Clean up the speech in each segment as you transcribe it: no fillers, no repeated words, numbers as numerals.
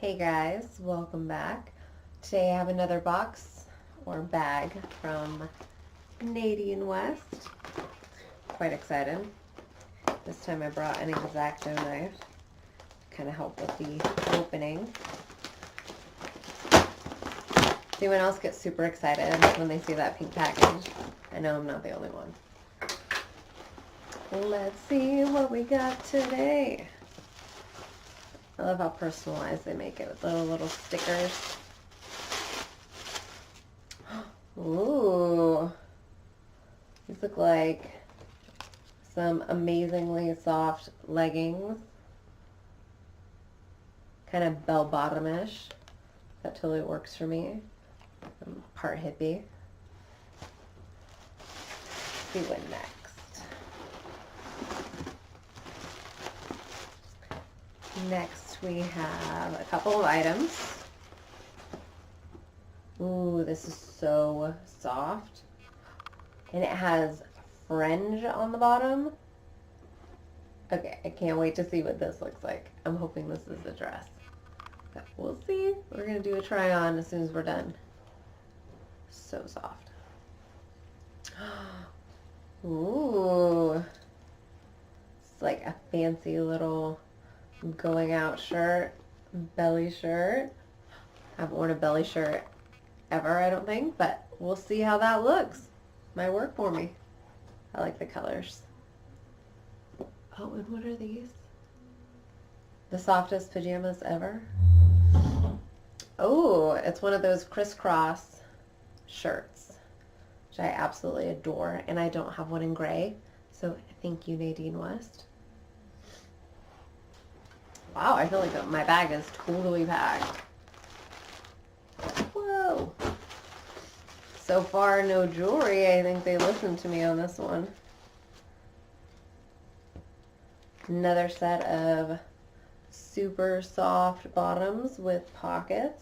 Hey guys, welcome back. Today I have another box or bag from Nadine West. Quite excited. This time I brought an X-Acto knife to kind of help with the opening. Does anyone else get super excited when they see that pink package? I know I'm not the only one. Let's see what we got today. I love how personalized they make it with little stickers. Ooh. These look like some amazingly soft leggings. Kind of bell-bottom-ish. That totally works for me. I'm part hippie. Let's see what next. Next we have a couple of items. Ooh, this is so soft. And it has fringe on the bottom. Okay, I can't wait to see what this looks like. I'm hoping this is a dress. But we'll see. We're going to do a try on as soon as we're done. So soft. Ooh. It's like a fancy little going out shirt, belly shirt. I haven't worn a belly shirt ever, I don't think, but we'll see how that looks. Might work for me. I like the colors. Oh, and what are these? The softest pajamas ever. Oh, it's one of those crisscross shirts, which I absolutely adore, and I don't have one in gray, so thank you, Nadine West. Wow, I feel like my bag is totally packed. Whoa. So far, no jewelry. I think they listened to me on this one. Another set of super soft bottoms with pockets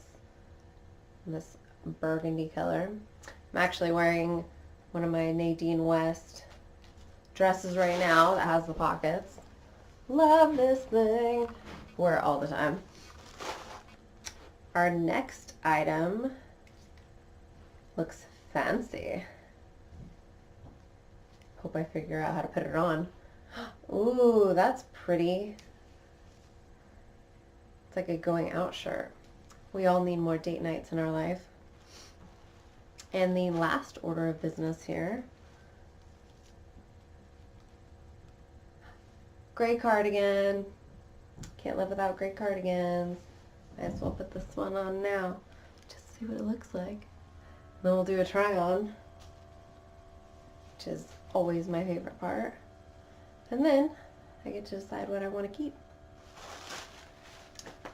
in this burgundy color. I'm actually wearing one of my Nadine West dresses right now that has the pockets. Love this thing. Wear it all the time. Our next item looks fancy. Hope I figure out how to put it on. Ooh, that's pretty. It's like a going out shirt. We all need more date nights in our life. And the last order of business here. Gray cardigan. Can't live without gray cardigans. Might as well put this one on now. Just see what it looks like. Then we'll do a try on, which is always my favorite part. And then I get to decide what I want to keep.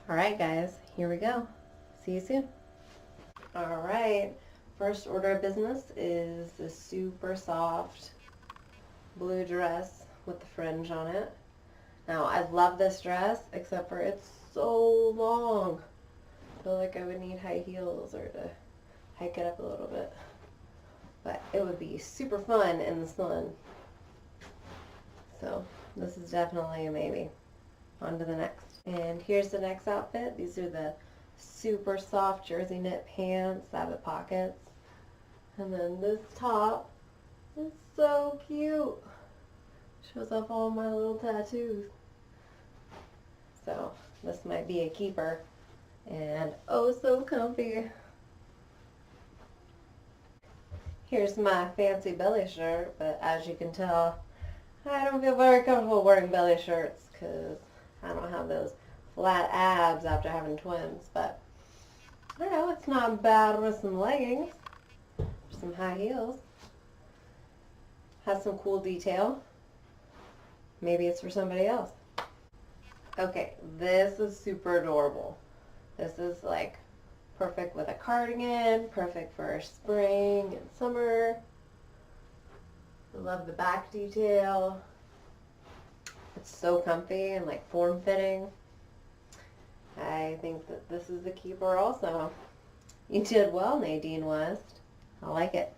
Alright guys, here we go. See you soon. Alright, first order of business is this super soft blue dress with the fringe on it. Now, I love this dress, except for it's so long. I feel like I would need high heels or to hike it up a little bit. But it would be super fun in the sun. So, this is definitely a maybe. On to the next. And here's the next outfit. These are the super soft jersey knit pants that have the pockets. And then this top is so cute. Shows off all my little tattoos. So this might be a keeper. And oh so comfy. Here's my fancy belly shirt, but as you can tell, I don't feel very comfortable wearing belly shirts because I don't have those flat abs after having twins. But I don't know, it's not bad with some leggings, some high heels. Has some cool detail. Maybe it's for somebody else. Okay, this is super adorable. This is like perfect with a cardigan, perfect for spring and summer. I love the back detail. It's so comfy and like form-fitting. I think that this is a keeper also. You did well, Nadine West. I like it.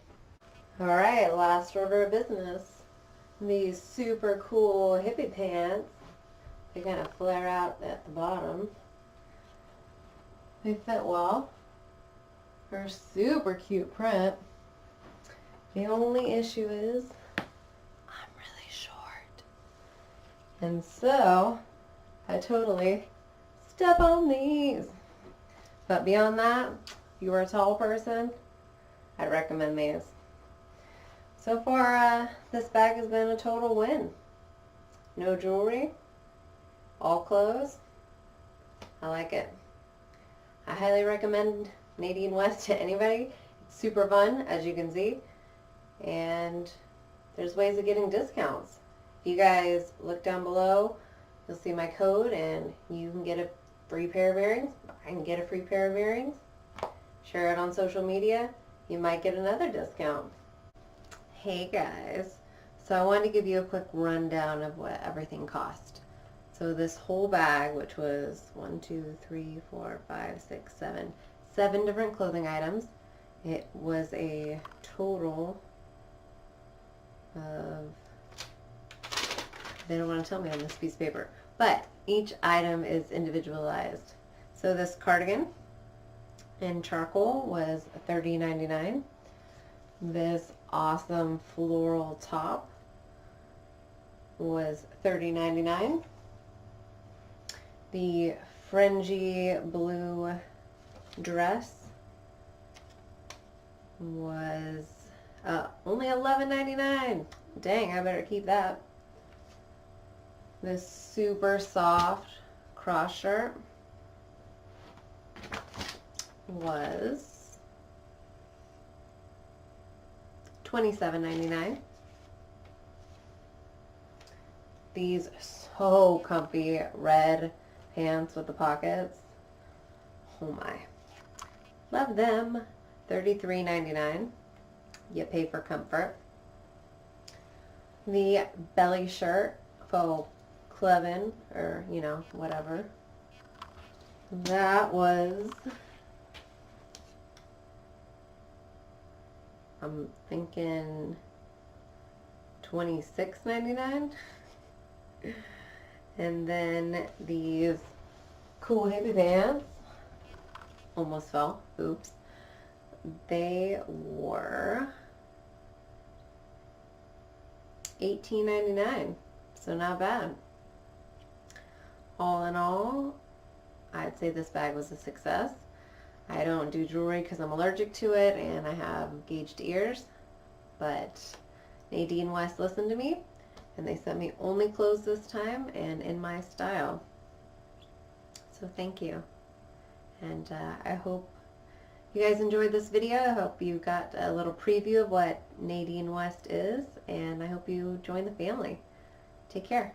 Alright, last order of business. These super cool hippie pants. They kind of flare out at the bottom. They fit well. They're a super cute print. The only issue is I'm really short. And so I totally step on these. But beyond that, if you are a tall person, I'd recommend these. So far, this bag has been a total win. No jewelry, all clothes. I like it. I highly recommend Nadine West to anybody. It's super fun, as you can see. And there's ways of getting discounts. If you guys look down below, you'll see my code and you can get a free pair of earrings. I can get a free pair of earrings. Share it on social media. You might get another discount. Hey guys. So I wanted to give you a quick rundown of what everything cost. So this whole bag, which was 7 different clothing items. It was a total of, they don't want to tell me on this piece of paper, but each item is individualized. So this cardigan in charcoal was $30.99. This awesome floral top was $30.99. The fringy blue dress was only $11.99. Dang, I better keep that. This super soft cross shirt was $27.99. These so comfy red pants with the pockets. Oh my. Love them. $33.99. You pay for comfort. The belly shirt, faux clevin, or you know, whatever. That was, I'm thinking $26.99. And then these cool hippie pants, almost fell, oops. They were $18.99, so not bad. All in all, I'd say this bag was a success. I don't do jewelry because I'm allergic to it and I have gauged ears, but Nadine West listened to me and they sent me only clothes this time and in my style. So thank you. And I hope you guys enjoyed this video. I hope you got a little preview of what Nadine West is, and I hope you join the family. Take care.